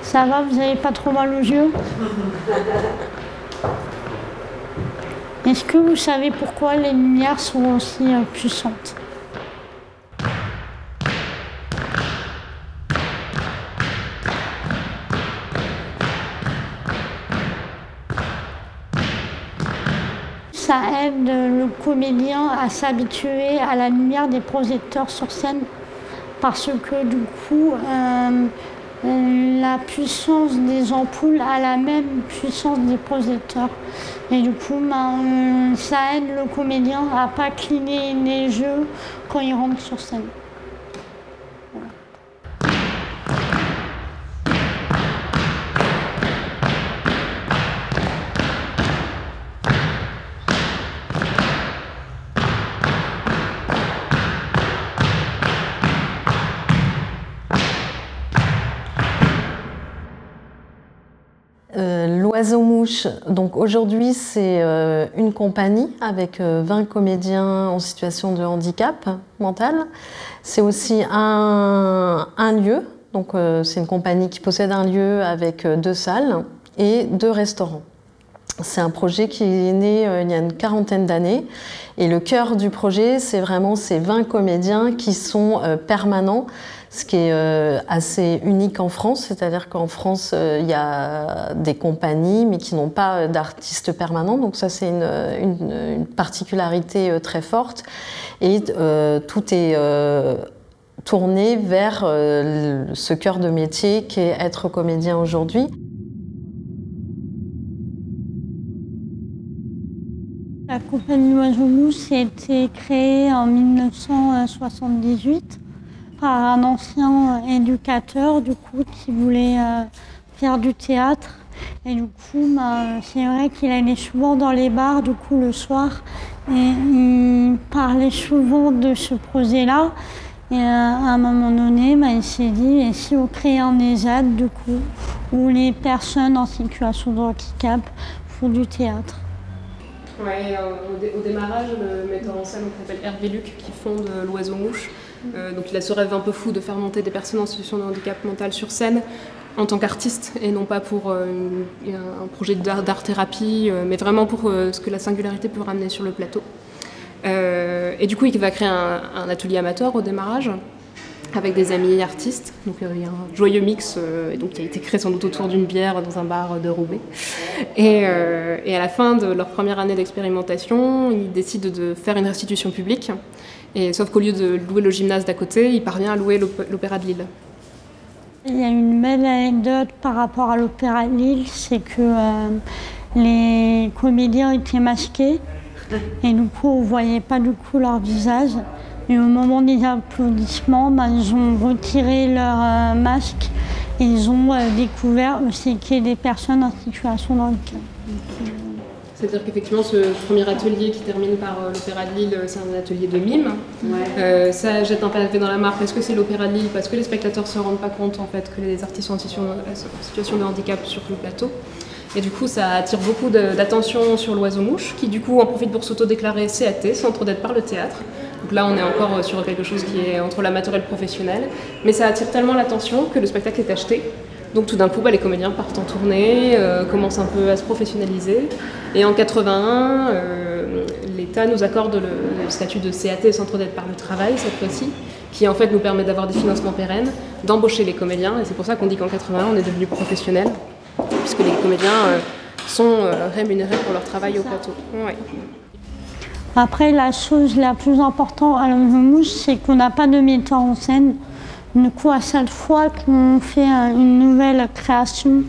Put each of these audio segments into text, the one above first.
Ça va, vous n'avez pas trop mal aux yeux? Est-ce que vous savez pourquoi les lumières sont aussi puissantes? Ça aide le comédien à s'habituer à la lumière des projecteurs sur scène parce que du coup, la puissance des ampoules a la même puissance des projecteurs. Et du coup, ça aide le comédien à ne pas cligner les yeux quand il rentre sur scène. Voilà. L'Oiseau-Mouche, donc aujourd'hui c'est une compagnie avec 20 comédiens en situation de handicap mental. C'est aussi un lieu, donc c'est une compagnie qui possède un lieu avec 2 salles et 2 restaurants. C'est un projet qui est né il y a une quarantaine d'années et le cœur du projet c'est vraiment ces 20 comédiens qui sont permanents. Ce qui est assez unique en France, c'est-à-dire qu'en France, il y a des compagnies, mais qui n'ont pas d'artistes permanents. Donc ça, c'est une particularité très forte. Et tout est tourné vers ce cœur de métier qui est être comédien aujourd'hui. La compagnie L'Oiseau-Mouche a été créée en 1978. Par un ancien éducateur du coup qui voulait faire du théâtre et du coup c'est vrai qu'il allait souvent dans les bars du coup le soir et il parlait souvent de ce projet-là et à un moment donné il s'est dit et si on créait un EHPAD du coup où les personnes en situation de handicap font du théâtre. Ouais, au démarrage, le metteur en scène s'appelle Hervé Luc qui fonde l'Oiseau-Mouche. Donc il a ce rêve un peu fou de faire monter des personnes en situation de handicap mental sur scène en tant qu'artiste et non pas pour un projet d'art-thérapie, mais vraiment pour ce que la singularité peut ramener sur le plateau. Et du coup, il va créer un atelier amateur au démarrage avec des amis artistes. Donc il y a un joyeux mix donc, qui a été créé sans doute autour d'une bière dans un bar de Roubaix. Et à la fin de leur première année d'expérimentation, ils décident de faire une restitution publique. Et, sauf qu'au lieu de louer le gymnase d'à côté, il parvient à louer l'Opéra de Lille. Il y a une belle anecdote par rapport à l'Opéra de Lille, c'est que les comédiens étaient masqués et du coup on ne voyait pas du coup leur visage. Et au moment des applaudissements, ils ont retiré leur masque et ils ont découvert aussi qu'il y a des personnes en situation de handicap. C'est-à-dire qu'effectivement, ce premier atelier qui termine par l'Opéra de Lille, c'est un atelier de mime. Ouais. Ça jette un pavé dans la mare parce que c'est l'Opéra de Lille, parce que les spectateurs ne se rendent pas compte en fait, que les artistes sont en situation de handicap sur le plateau. Et du coup, ça attire beaucoup d'attention sur l'Oiseau-Mouche, qui du coup en profite pour s'auto-déclarer CAT, Centre d'aide par le théâtre. Donc là, on est encore sur quelque chose qui est entre l'amateur et le professionnel. Mais ça attire tellement l'attention que le spectacle est acheté. Donc tout d'un coup, les comédiens partent en tournée, commencent un peu à se professionnaliser. Et en 81, l'État nous accorde le statut de CAT, Centre d'aide par le travail, cette fois-ci, qui en fait nous permet d'avoir des financements pérennes, d'embaucher les comédiens. Et c'est pour ça qu'on dit qu'en 81, on est devenu professionnel, puisque les comédiens sont rémunérés pour leur travail au plateau. Ouais. Après, la chose la plus importante à l'Oiseau-Mouche, c'est qu'on n'a pas de metteur en scène. Du coup, à chaque fois qu'on fait une nouvelle création,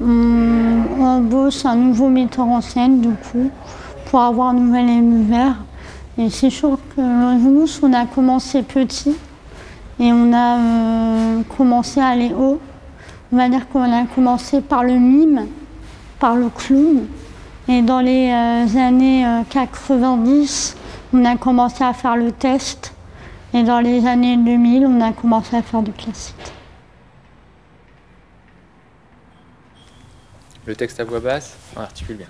on embauche un nouveau metteur en scène, du coup, pour avoir un nouvel univers. Et c'est sûr que l'Oiseau-Mouche, on a commencé petit et on a commencé à aller haut. On va dire qu'on a commencé par le mime, par le clown. Et dans les années 90, on a commencé à faire le test. Et dans les années 2000, on a commencé à faire du classique. Le texte à voix basse, on articule bien.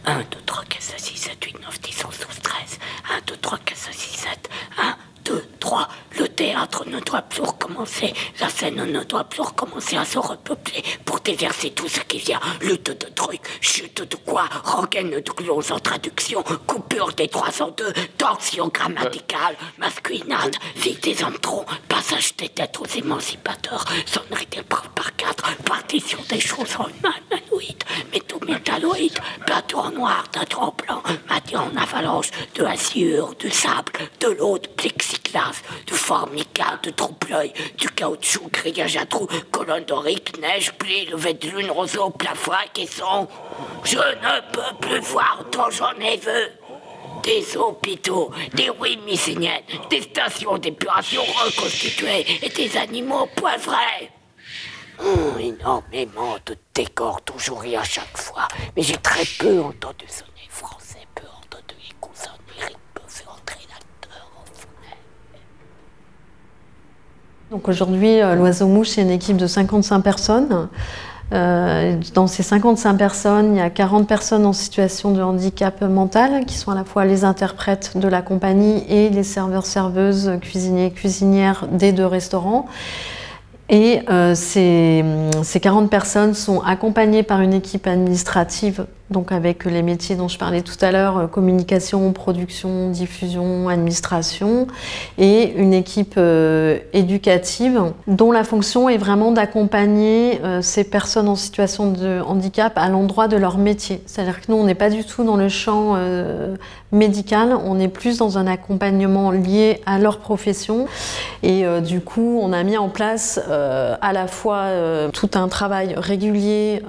1, 2, 3, 4, 5, 6, 7, 8, 9, 10, 11, 12, 13. 1, 2, 3, 4, 5, 6, 7. 1, 2, 3. 3, le théâtre ne doit plus recommencer, la scène ne doit plus recommencer à se repeupler pour déverser tout ce qui vient. Lutte de trucs, chute de quoi, rengaine de clauses en traduction, coupure des 3 en 2, torsion grammaticale, masculinade, vie des hommes troncs, passage des têtes aux émancipateurs, sonnerie des preuves par 4, partition des choses en humanoïde, métalloïde, plateau en noir, plateau en blanc, matière en avalanche, de azur, du sable, de l'eau, de plexiglas, du formica, de trompe-l'œil, du caoutchouc, grillage à trous, colonne dorique, neige, pluie, lever de lune, roseau, plafond, caisson. Je ne peux plus voir dont j'en ai vu. Des hôpitaux, des ruines mycéniennes, des stations d'épuration reconstituées et des animaux poivrés. Énormément de décors, toujours et à chaque fois. Mais j'ai très peu entendu sonner français, peu entendu les coussins lyriques, peu fait entrer l'acteur en fond. Donc aujourd'hui, l'Oiseau-Mouche, c'est une équipe de 55 personnes. Dans ces 55 personnes, il y a 40 personnes en situation de handicap mental qui sont à la fois les interprètes de la compagnie et les serveurs-serveuses, cuisiniers, cuisinières des 2 restaurants. Et ces 40 personnes sont accompagnées par une équipe administrative, donc avec les métiers dont je parlais tout à l'heure, communication, production, diffusion, administration, et une équipe éducative dont la fonction est vraiment d'accompagner ces personnes en situation de handicap à l'endroit de leur métier. C'est-à-dire que nous, on n'est pas du tout dans le champ médical, on est plus dans un accompagnement lié à leur profession. Et du coup, on a mis en place à la fois tout un travail régulier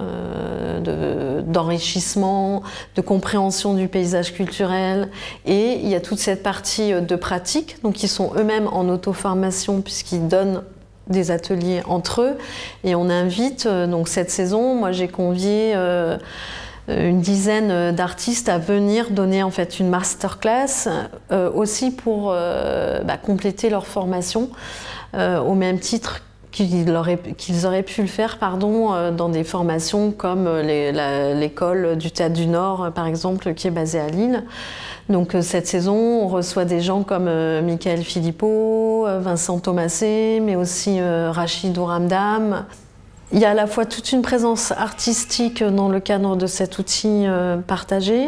d'enrichissement, de compréhension du paysage culturel, et il y a toute cette partie de pratique, donc ils sont eux-mêmes en auto-formation puisqu'ils donnent des ateliers entre eux, et on invite, donc cette saison, moi j'ai convié une dizaine d'artistes à venir donner en fait une masterclass aussi pour compléter leur formation au même titre qu'ils auraient pu le faire dans des formations comme l'école du Théâtre du Nord, par exemple, qui est basée à Lille. Donc cette saison, on reçoit des gens comme Michael Philippot, Vincent Thomasé, mais aussi Rachid Ouramdam. Il y a à la fois toute une présence artistique dans le cadre de cet outil partagé.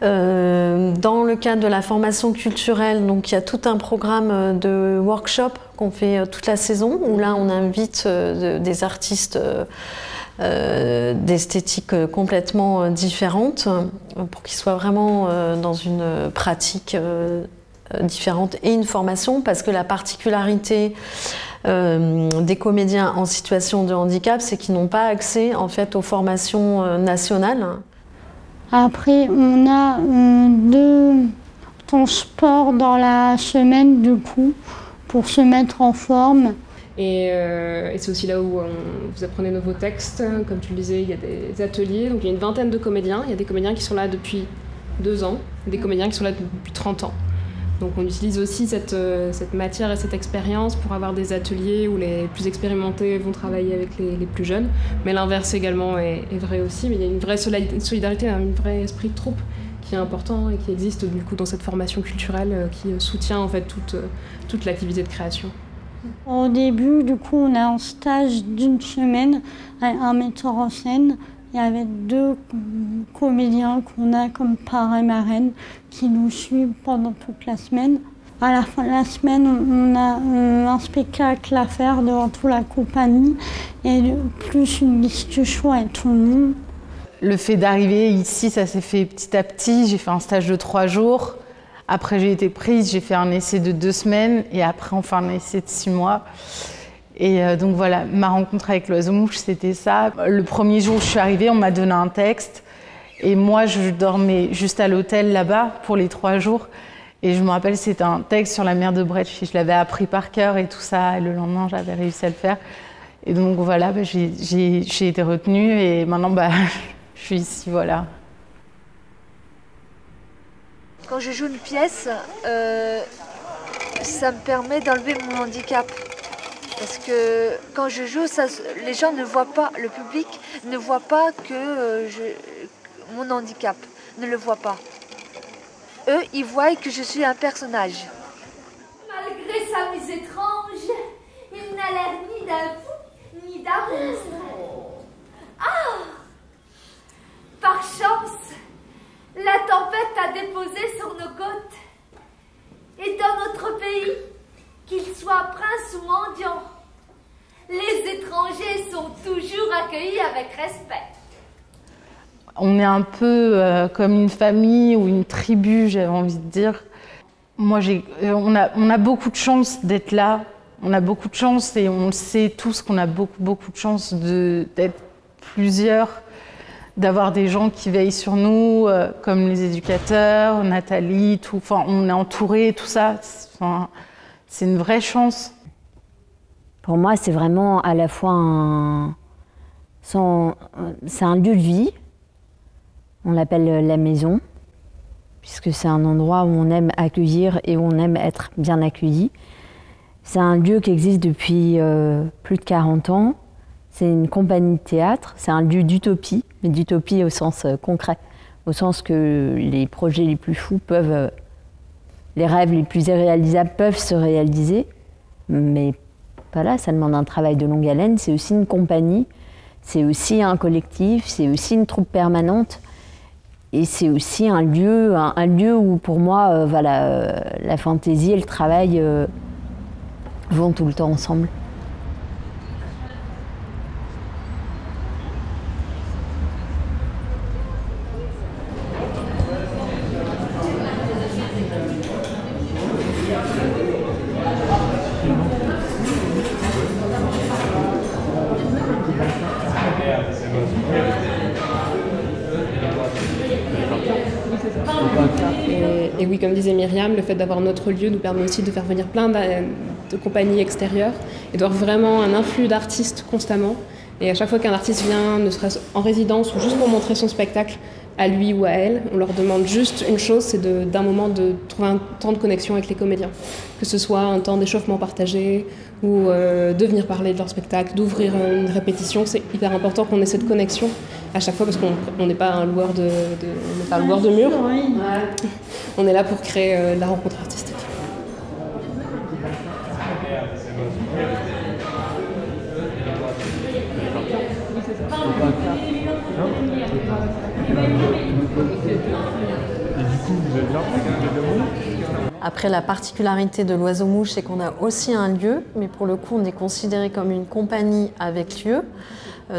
Dans le cadre de la formation culturelle, donc il y a tout un programme de workshop qu'on fait toute la saison, où là on invite des artistes d'esthétique complètement différente pour qu'ils soient vraiment dans une pratique différente et une formation, parce que la particularité des comédiens en situation de handicap, c'est qu'ils n'ont pas accès en fait aux formations nationales. Après, on a 2 temps sport dans la semaine, du coup, pour se mettre en forme. Et c'est aussi là où vous apprenez de nouveaux textes. Comme tu le disais, il y a des ateliers. Donc il y a une vingtaine de comédiens. Il y a des comédiens qui sont là depuis 2 ans, des comédiens qui sont là depuis 30 ans. Donc on utilise aussi cette matière et cette expérience pour avoir des ateliers où les plus expérimentés vont travailler avec les plus jeunes. Mais l'inverse également est vrai aussi. Mais il y a une vraie solidarité, un vrai esprit de troupe qui est important et qui existe du coup dans cette formation culturelle qui soutient en fait toute l'activité de création. Au début, du coup, on a un stage d'1 semaine avec un metteur en scène et avec 2 comédiens qu'on a comme parrain et marraine qui nous suivent pendant toute la semaine. À la fin de la semaine, on a un spectacle à faire devant toute la compagnie et plus une discussion avec tout le monde. Le fait d'arriver ici, ça s'est fait petit à petit. J'ai fait un stage de 3 jours. Après, j'ai été prise, j'ai fait un essai de 2 semaines et après, enfin, un essai de 6 mois. Et donc voilà, ma rencontre avec l'Oiseau-Mouche, c'était ça. Le premier jour où je suis arrivée, on m'a donné un texte. Et moi, je dormais juste à l'hôtel là-bas pour les 3 jours. Et je me rappelle, c'était un texte sur la mer de Bretchy. Je l'avais appris par cœur et tout ça. Et le lendemain, j'avais réussi à le faire. Et donc voilà, j'ai été retenue et maintenant, je suis ici, voilà. Quand je joue une pièce, ça me permet d'enlever mon handicap. Parce que quand je joue, les gens ne voient pas, le public ne voit pas que mon handicap, ne le voit pas. Eux, ils voient que je suis un personnage. Malgré sa mise étrange, il n'a l'air ni d'un fou, ni d'un monstre. Ah! Par chance, la tempête a déposé sur nos côtes. Et dans notre pays, qu'il soit prince ou mendiant, les étrangers sont toujours accueillis avec respect. On est un peu comme une famille ou une tribu, j'avais envie de dire. Moi, on a beaucoup de chance d'être là. On a beaucoup de chance et on le sait tous qu'on a beaucoup de chance d'être plusieurs, d'avoir des gens qui veillent sur nous, comme les éducateurs, Nathalie, tout. Enfin, on est entouré, tout ça. Enfin, c'est une vraie chance. Pour moi, c'est vraiment à la fois c'est un lieu de vie. On l'appelle la maison, puisque c'est un endroit où on aime accueillir et où on aime être bien accueilli. C'est un lieu qui existe depuis plus de 40 ans. C'est une compagnie de théâtre, c'est un lieu d'utopie, mais d'utopie au sens concret, au sens que les projets les plus fous peuvent, les rêves les plus irréalisables peuvent se réaliser, mais voilà, ça demande un travail de longue haleine. C'est aussi une compagnie, c'est aussi un collectif, c'est aussi une troupe permanente. Et c'est aussi un lieu où, pour moi, voilà, la fantaisie et le travail vont tout le temps ensemble. Et oui, comme disait Myriam, le fait d'avoir notre lieu nous permet aussi de faire venir plein de compagnies extérieures et d'avoir vraiment un influx d'artistes constamment. Et à chaque fois qu'un artiste vient, ne serait-ce en résidence ou juste pour montrer son spectacle à lui ou à elle, on leur demande juste une chose, c'est d'un moment de trouver un temps de connexion avec les comédiens. Que ce soit un temps d'échauffement partagé ou de venir parler de leur spectacle, d'ouvrir une répétition. C'est hyper important qu'on ait cette connexion à chaque fois parce qu'on n'est pas un loueur de mur. Oui. On est là pour créer de la rencontre artistique. Après, la particularité de l'Oiseau-Mouche, c'est qu'on a aussi un lieu, mais pour le coup, on est considéré comme une compagnie avec lieu.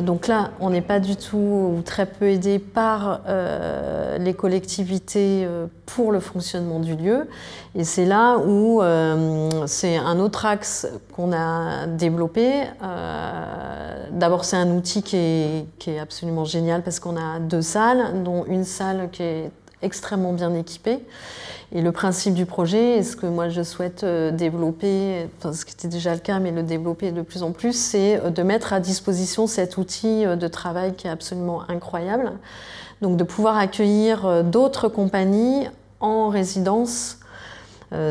Donc là, on n'est pas du tout ou très peu aidé par les collectivités pour le fonctionnement du lieu. Et c'est là où c'est un autre axe qu'on a développé. D'abord, c'est un outil qui est absolument génial parce qu'on a 2 salles, dont une salle qui est extrêmement bien équipée. Et le principe du projet, et ce que moi je souhaite développer, enfin ce qui était déjà le cas, mais le développer de plus en plus, c'est de mettre à disposition cet outil de travail qui est absolument incroyable. Donc de pouvoir accueillir d'autres compagnies en résidence,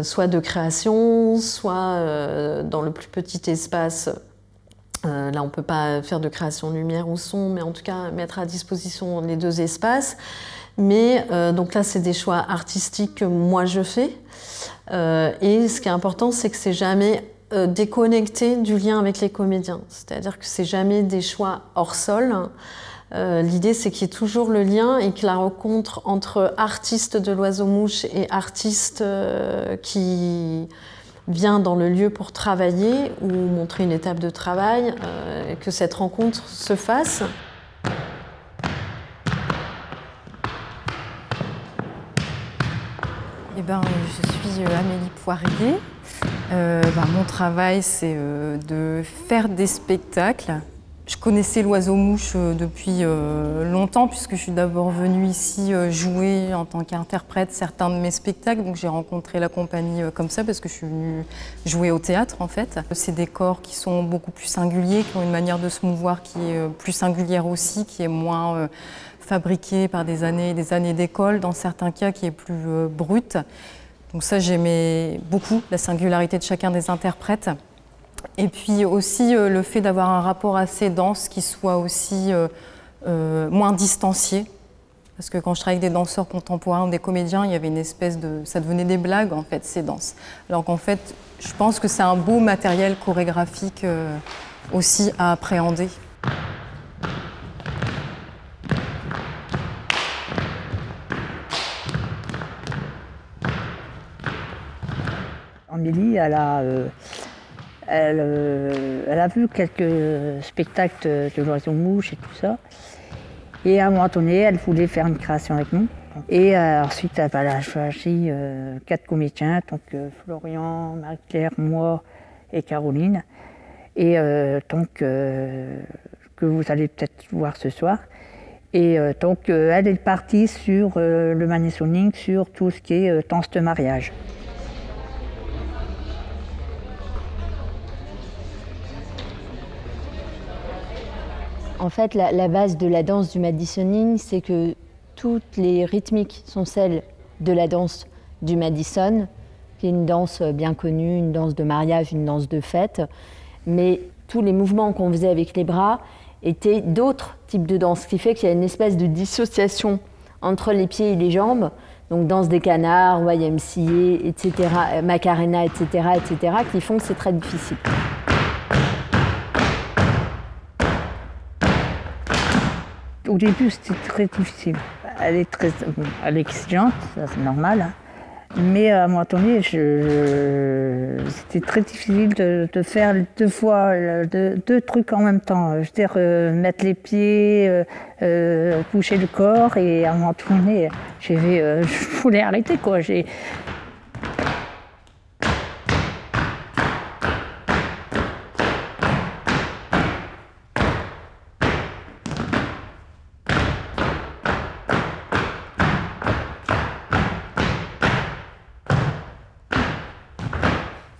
soit de création, soit dans le plus petit espace. Là, on ne peut pas faire de création lumière ou son, mais en tout cas mettre à disposition les 2 espaces. Mais donc là, c'est des choix artistiques que moi je fais. Et ce qui est important, c'est que c'est jamais déconnecté du lien avec les comédiens. C'est-à-dire que c'est jamais des choix hors sol. L'idée, c'est qu'il y ait toujours le lien et que la rencontre entre artistes de l'Oiseau-Mouche et artistes qui vient dans le lieu pour travailler ou montrer une étape de travail, que cette rencontre se fasse. Eh ben, je suis Amélie Poirier. Mon travail, c'est de faire des spectacles. Je connaissais l'Oiseau-Mouche depuis longtemps, puisque je suis d'abord venue ici jouer en tant qu'interprète certains de mes spectacles. Donc j'ai rencontré la compagnie comme ça, parce que je suis venue jouer au théâtre, en fait. C'est des corps qui sont beaucoup plus singuliers, qui ont une manière de se mouvoir qui est plus singulière aussi, qui est moins fabriquée par des années d'école, dans certains cas qui est plus brute. Donc ça, j'aimais beaucoup la singularité de chacun des interprètes. Et puis aussi le fait d'avoir un rapport assez dense qui soit aussi moins distancié. Parce que quand je travaillais avec des danseurs contemporains ou des comédiens, il y avait une espèce de... ça devenait des blagues, en fait, ces danses. Alors qu'en fait, je pense que c'est un beau matériel chorégraphique aussi à appréhender. Amélie, elle a vu quelques spectacles de l'Oiseau-Mouche et tout ça. Et à un moment donné, elle voulait faire une création avec nous. Et ensuite, elle a choisi 4 comédiens, donc Florian, Marie-Claire, moi et Caroline. Et donc, que vous allez peut-être voir ce soir. Et donc, elle est partie sur le Manesoning, sur tout ce qui est danse de mariage. En fait, la base de la danse du Madisoning, c'est que toutes les rythmiques sont celles de la danse du Madison, qui est une danse bien connue, une danse de mariage, une danse de fête. Mais tous les mouvements qu'on faisait avec les bras étaient d'autres types de danse, ce qui fait qu'il y a une espèce de dissociation entre les pieds et les jambes. Donc danse des canards, YMCA, etc., Macarena, etc., qui font que c'est très difficile. Au début, c'était très difficile. Elle est très exigeante, ça c'est normal. Hein. Mais à un moment donné, c'était très difficile de faire 2 fois, 2 trucs en même temps. Je veux dire, mettre les pieds, bouger le corps, et à un moment donné, je voulais arrêter, quoi.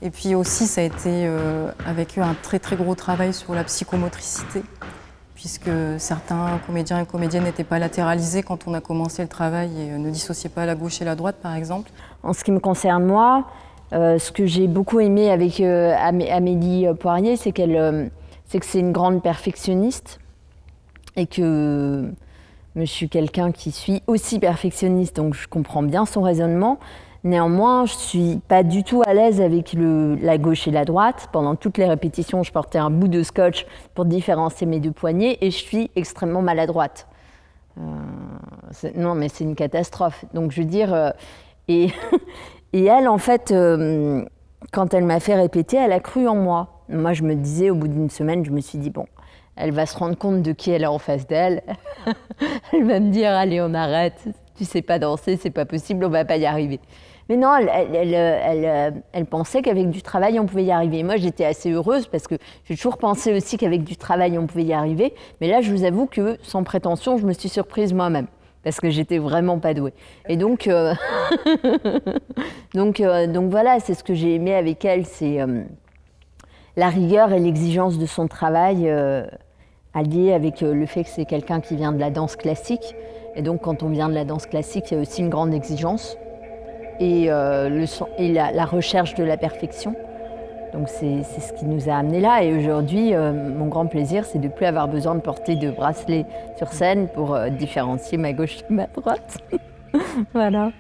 Et puis aussi, ça a été avec eux un très très gros travail sur la psychomotricité, puisque certains comédiens et comédiennes n'étaient pas latéralisés quand on a commencé le travail et ne dissociaient pas la gauche et la droite, par exemple. En ce qui me concerne moi, ce que j'ai beaucoup aimé avec Amélie Poirier, c'est que c'est une grande perfectionniste et que je suis quelqu'un qui suis aussi perfectionniste, donc je comprends bien son raisonnement. Néanmoins, je ne suis pas du tout à l'aise avec la gauche et la droite. Pendant toutes les répétitions, je portais un bout de scotch pour différencier mes 2 poignets et je suis extrêmement maladroite. Non, mais c'est une catastrophe. Donc, je veux dire... et elle, en fait, quand elle m'a fait répéter, elle a cru en moi. Moi, je me disais, au bout d'une semaine, je me suis dit, bon, elle va se rendre compte de qui elle est en face d'elle. Elle va me dire, allez, on arrête. Tu sais pas danser, c'est pas possible, on va pas y arriver. Mais non, elle pensait qu'avec du travail, on pouvait y arriver. Moi, j'étais assez heureuse parce que j'ai toujours pensé aussi qu'avec du travail, on pouvait y arriver. Mais là, je vous avoue que, sans prétention, je me suis surprise moi-même parce que j'étais vraiment pas douée. Et donc, donc voilà, c'est ce que j'ai aimé avec elle, c'est la rigueur et l'exigence de son travail alliée avec le fait que c'est quelqu'un qui vient de la danse classique. Et donc, quand on vient de la danse classique, il y a aussi une grande exigence et la recherche de la perfection. Donc, c'est ce qui nous a amenés là. Et aujourd'hui, mon grand plaisir, c'est de ne plus avoir besoin de porter de bracelet sur scène pour différencier ma gauche de ma droite. Voilà.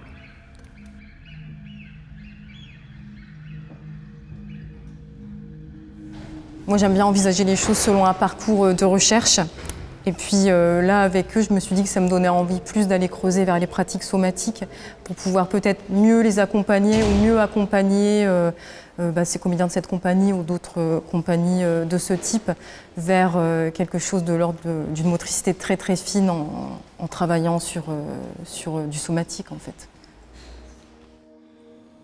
Moi, j'aime bien envisager les choses selon un parcours de recherche. Et puis là, avec eux, je me suis dit que ça me donnait envie plus d'aller creuser vers les pratiques somatiques pour pouvoir peut-être mieux les accompagner ou mieux accompagner ces comédiens de cette compagnie ou d'autres compagnies de ce type vers quelque chose de l'ordre d'une motricité très très fine en travaillant sur du somatique en fait.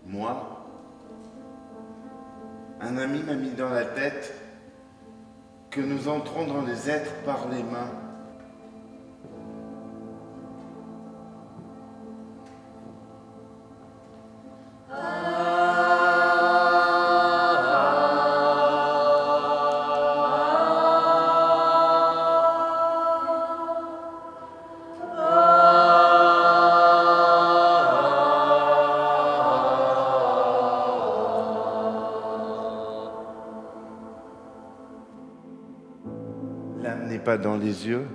Moi, un ami m'a mis dans la tête que nous entrons dans les êtres par les mains. L'âme n'est pas dans les yeux.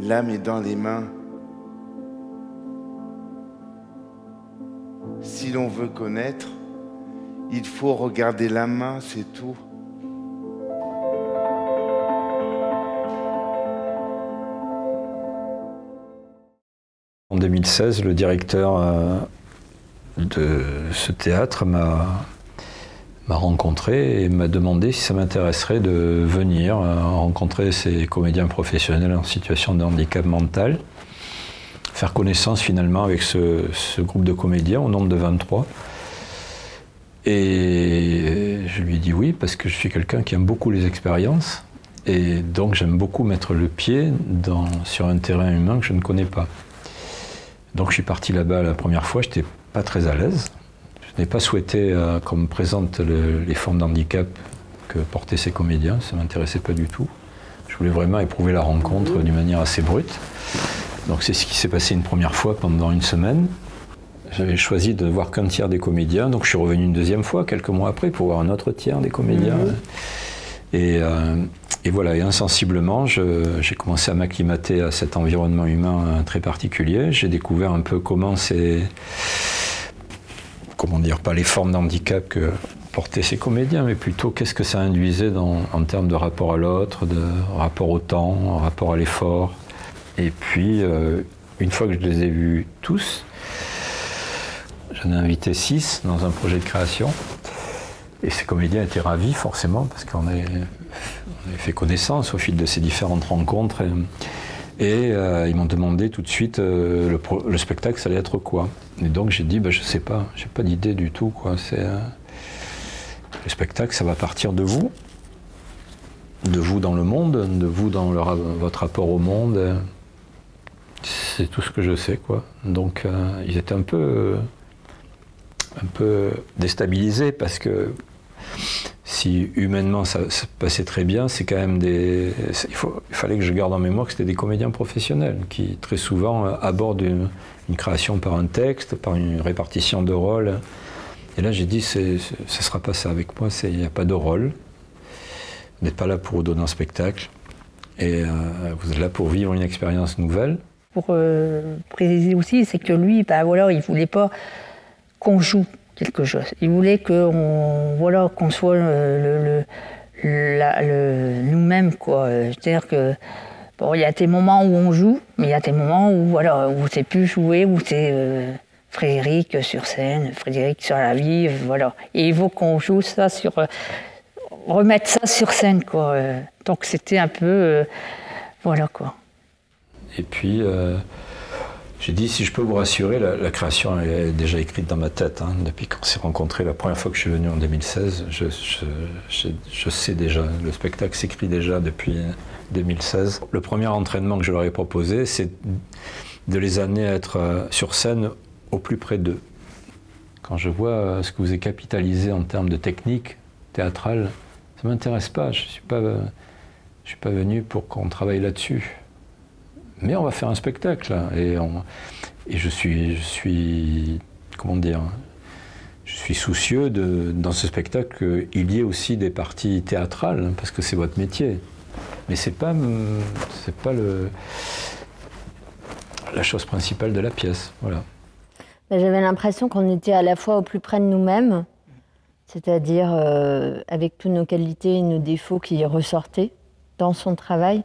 L'âme est dans les mains. Si l'on veut connaître, il faut regarder la main, c'est tout. En 2016, le directeur de ce théâtre m'a rencontré et m'a demandé si ça m'intéresserait de venir rencontrer ces comédiens professionnels en situation de handicap mental, faire connaissance finalement avec ce groupe de comédiens au nombre de 23. Et je lui ai dit oui parce que je suis quelqu'un qui aime beaucoup les expériences et donc j'aime beaucoup mettre le pied sur un terrain humain que je ne connais pas. Donc je suis parti là-bas la première fois, je n'étais pas très à l'aise. Je n'ai pas souhaité qu'on me présente les formes d'handicap que portaient ces comédiens, ça ne m'intéressait pas du tout. Je voulais vraiment éprouver la rencontre d'une manière assez brute. Donc c'est ce qui s'est passé une première fois pendant une semaine. J'avais choisi de voir qu'un tiers des comédiens, donc je suis revenu une deuxième fois, quelques mois après, pour voir un autre tiers des comédiens. Et voilà, et insensiblement, j'ai commencé à m'acclimater à cet environnement humain très particulier. J'ai découvert un peu comment pas les formes d'handicap que portaient ces comédiens, mais plutôt qu'est-ce que ça induisait en termes de rapport à l'autre, de rapport au temps, rapport à l'effort. Et puis, une fois que je les ai vus tous, j'en ai invité 6 dans un projet de création. Et ces comédiens étaient ravis, forcément, parce qu'on avait fait connaissance au fil de ces différentes rencontres. Et ils m'ont demandé tout de suite le spectacle, ça allait être quoi. Et donc j'ai dit, je ne sais pas, j'ai pas d'idée du tout, quoi. Le spectacle, ça va partir de vous dans le monde, de vous dans votre rapport au monde. C'est tout ce que je sais, quoi. Donc ils étaient un peu déstabilisés parce que si humainement ça se passait très bien, c'est quand même il fallait que je garde en mémoire que c'était des comédiens professionnels qui très souvent abordent une création par un texte, par une répartition de rôles. Et là j'ai dit, ce ne sera pas ça avec moi, il n'y a pas de rôle. Vous n'êtes pas là pour donner un spectacle et vous êtes là pour vivre une expérience nouvelle. Pour préciser aussi, c'est que lui, il ne voulait pas qu'on joue quelque chose. Il voulait qu'on soit nous-mêmes, quoi. C'est-à-dire que il y a des moments où on joue, mais il y a des moments où c'est plus joué, où c'est Frédéric sur scène, Frédéric sur la vie, voilà. Et il faut qu'on joue ça remettre ça sur scène, quoi. Donc c'était un peu, voilà, quoi. Et puis j'ai dit, si je peux vous rassurer, la création est déjà écrite dans ma tête. Hein. Depuis qu'on s'est rencontrés, la première fois que je suis venu en 2016, je sais déjà, le spectacle s'écrit déjà depuis 2016. Le premier entraînement que je leur ai proposé, c'est de les amener à être sur scène au plus près d'eux. Quand je vois ce que vous avez capitalisé en termes de technique théâtrale, ça ne m'intéresse pas. Je suis pas venu pour qu'on travaille là-dessus. Mais on va faire un spectacle, et je suis comment dire, je suis soucieux dans ce spectacle qu'il y ait aussi des parties théâtrales, parce que c'est votre métier. Mais c'est pas la chose principale de la pièce, voilà. J'avais l'impression qu'on était à la fois au plus près de nous-mêmes, c'est-à-dire avec toutes nos qualités et nos défauts qui ressortaient dans son travail.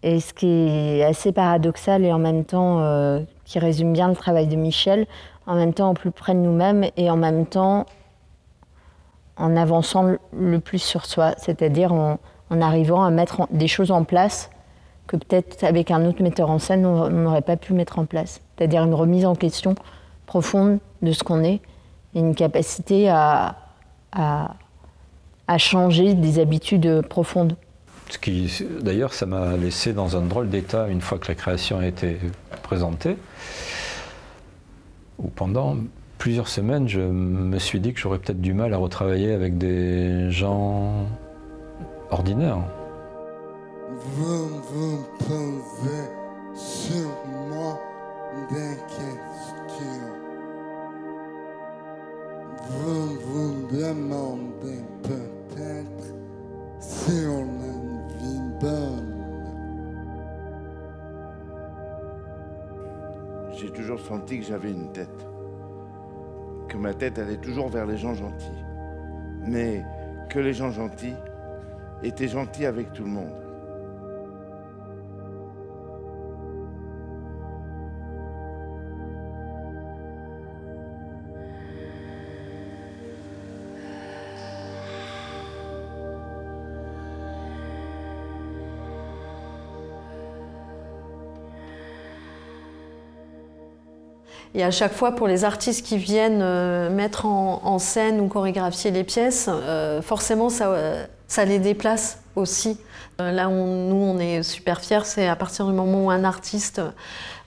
Et ce qui est assez paradoxal et en même temps qui résume bien le travail de Michel, en même temps au plus près de nous-mêmes et en même temps en avançant le plus sur soi, c'est-à-dire en arrivant à mettre des choses en place que peut-être avec un autre metteur en scène on n'aurait pas pu mettre en place. C'est-à-dire une remise en question profonde de ce qu'on est et une capacité à changer des habitudes profondes. Ce qui, d'ailleurs, ça m'a laissé dans un drôle d'état une fois que la création a été présentée, où pendant plusieurs semaines, je me suis dit que j'aurais peut-être du mal à retravailler avec des gens ordinaires. Vous vous posez sur moi des questions. Vous vous demandez peut-être si on a une vie bonne. toujours senti que j'avais une tête. Que ma tête allait toujours vers les gens gentils. Mais que les gens gentils étaient gentils avec tout le monde. Et à chaque fois, pour les artistes qui viennent mettre en scène ou chorégraphier les pièces, forcément, ça les déplace aussi. Là où nous, on est super fiers, c'est à partir du moment où un artiste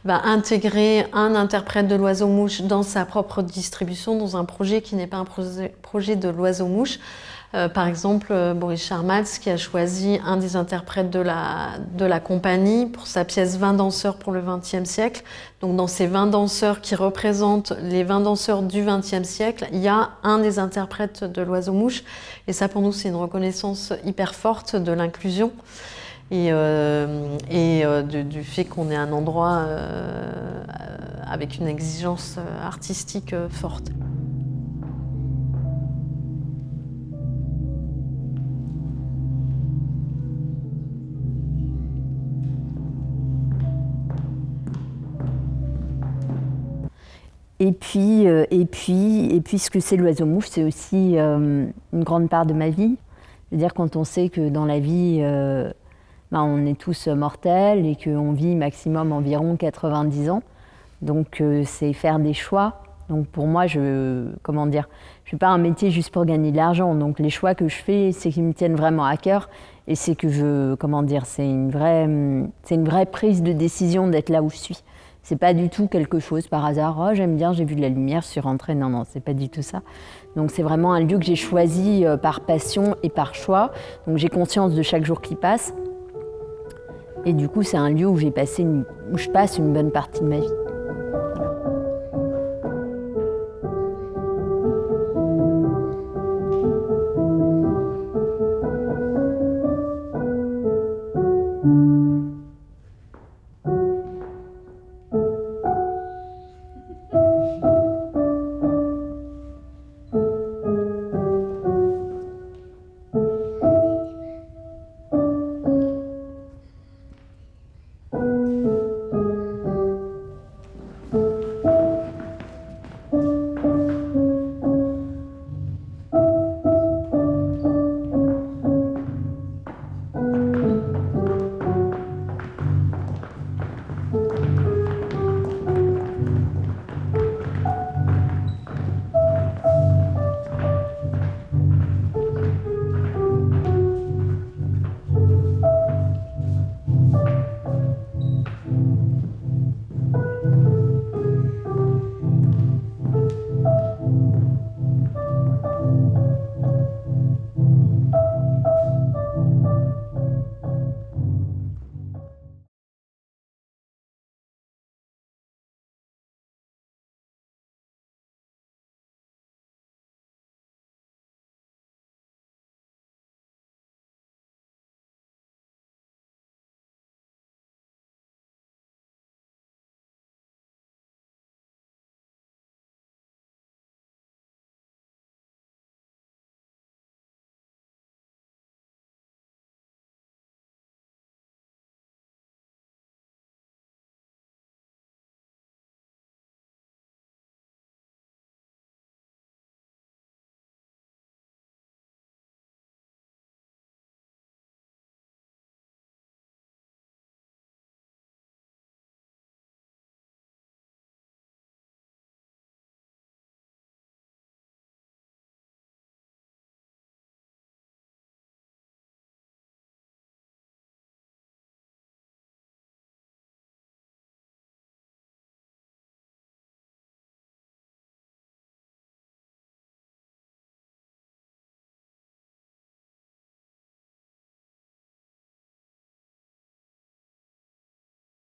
va intégrer un interprète de l'oiseau-mouche dans sa propre distribution, dans un projet qui n'est pas un projet de l'oiseau-mouche. Par exemple, Boris Charmatz qui a choisi un des interprètes de la compagnie pour sa pièce 20 danseurs pour le XXe siècle. Donc dans ces 20 danseurs qui représentent les 20 danseurs du XXe siècle, il y a un des interprètes de l'oiseau-mouche. Et ça, pour nous, c'est une reconnaissance hyper forte de l'inclusion et du fait qu'on est un endroit avec une exigence artistique forte. Et puis, ce que c'est l'oiseau-mouche, c'est aussi une grande part de ma vie. Je veux dire, quand on sait que dans la vie, on est tous mortels et qu'on vit maximum environ 90 ans. Donc, c'est faire des choix. Donc, pour moi, je fais pas un métier juste pour gagner de l'argent. Donc, les choix que je fais, c'est qu'ils me tiennent vraiment à cœur. Et c'est que c'est une vraie prise de décision d'être là où je suis. C'est pas du tout quelque chose par hasard. Oh, j'aime bien, j'ai vu de la lumière, je suis rentrée. Non, non, c'est pas du tout ça. Donc c'est vraiment un lieu que j'ai choisi par passion et par choix. Donc j'ai conscience de chaque jour qui passe. Et du coup, c'est un lieu où je passe une bonne partie de ma vie.